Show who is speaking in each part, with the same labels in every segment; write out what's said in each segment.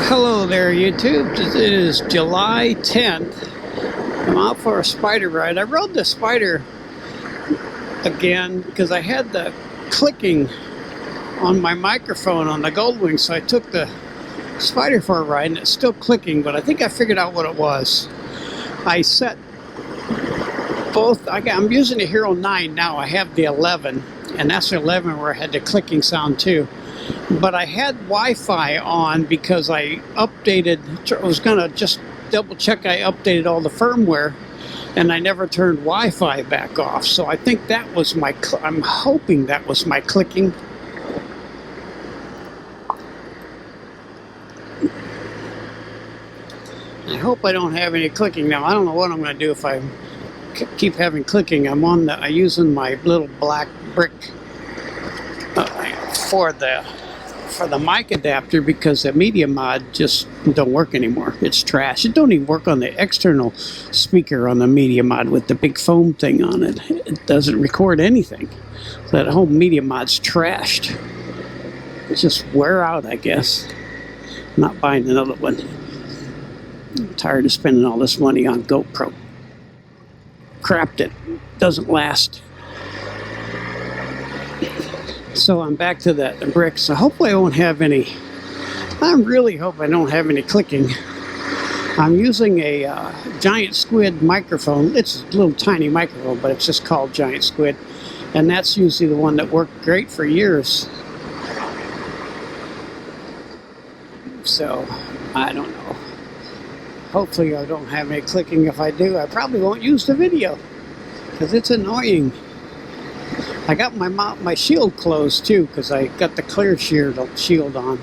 Speaker 1: Well, hello there, YouTube. It is July 10th. I'm out for a Spyder ride. I rode the Spyder again because I had the clicking on my microphone on the Goldwing, so I took the Spyder for a ride, and it's still clicking, but I think I figured out what it was. I set both. I'm using the Hero 9 now. I have the 11, and that's the 11 where I had the clicking sound too. But I had Wi-Fi on because I updated. I was going to just double check I updated all the firmware, and I never turned Wi-Fi back off. So I think that was my, I'm hoping that was my clicking. I hope I don't have any clicking now. I don't know what I'm going to do if I keep having clicking. I'm using my little black brick for the mic adapter because the media mod just don't work anymore. It's trash. It don't even work on the external speaker on the media mod with the big foam thing on it. It doesn't record anything. So that whole media mod's trashed. It's just wear out, I guess. I'm not buying another one. I'm tired of spending all this money on GoPro crap that doesn't last. So I'm back to the bricks. So hopefully I won't have any. I really hope I don't have any clicking. I'm using a Giant Squid microphone. It's a little tiny microphone, but it's just called Giant Squid, and that's usually the one that worked great for years. So I don't know. Hopefully I don't have any clicking. If I do, I probably won't use the video because it's annoying. I got my shield closed too because I got the clear shield on.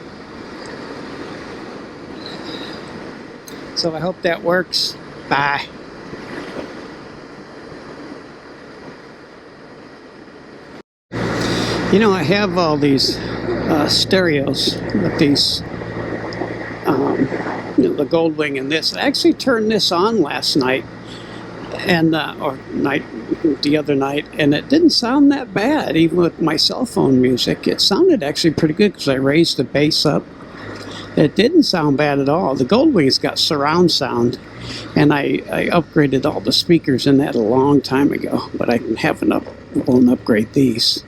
Speaker 1: So I hope that works. Bye. You know, I have all these stereos with these the Goldwing and this. I actually turned this on last night, and the other night, and it didn't sound that bad. Even with my cell phone music, it sounded actually pretty good because I raised the bass up. It didn't sound bad at all. The Goldwing's got surround sound, and I upgraded all the speakers in that a long time ago, but I won't upgrade these.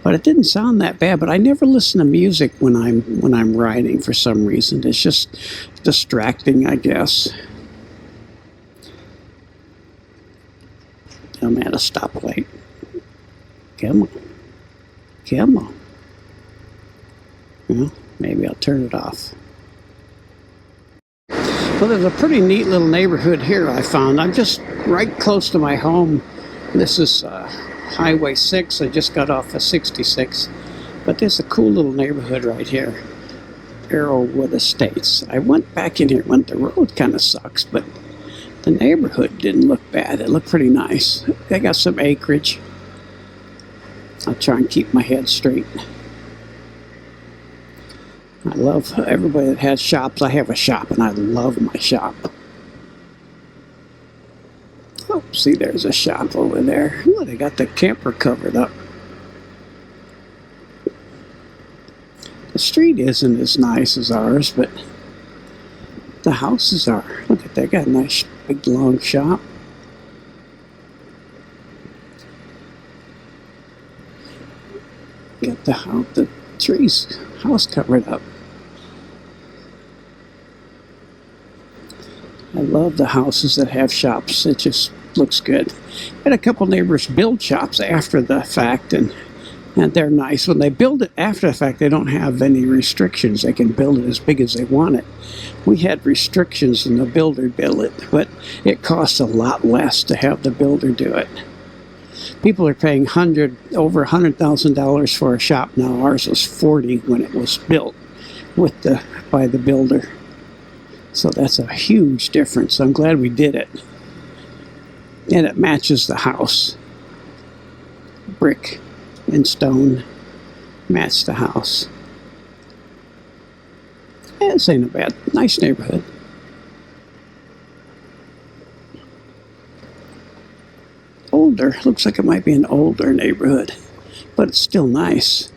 Speaker 1: But it didn't sound that bad. But I never listen to music when I'm riding for some reason. It's just distracting, I guess. I'm at a stoplight. Come on. Come on. Well, maybe I'll turn it off. Well, there's a pretty neat little neighborhood here I found. I'm just right close to my home. This is Highway 6. I just got off of 66. But there's a cool little neighborhood right here. Arrowwood Estates. I went back in here. The road kind of sucks, but the neighborhood didn't look bad. It looked pretty nice. They got some acreage. I'll try and keep my head straight. I love everybody that has shops. I have a shop, and I love my shop. Oh, see, there's a shop over there. Oh, they got the camper covered up. The street isn't as nice as ours, but the houses are. Look at that. Got a nice big long shop. Got the trees, house covered up. I love the houses that have shops. It just looks good. I had a couple neighbors build shops after the fact, and they're nice. When they build it after the fact, they don't have any restrictions. They can build it as big as they want it. We had restrictions and the builder built it, but it costs a lot less to have the builder do it. People are paying over $100,000 for a shop now. Ours was $40,000 when it was built by the builder. So that's a huge difference. I'm glad we did it. And it matches the house. Brick and stone match the house. Yeah, this ain't a bad, nice neighborhood. Older, looks like it might be an older neighborhood, but it's still nice.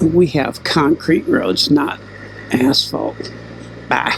Speaker 1: we have concrete roads, not asphalt. Bye.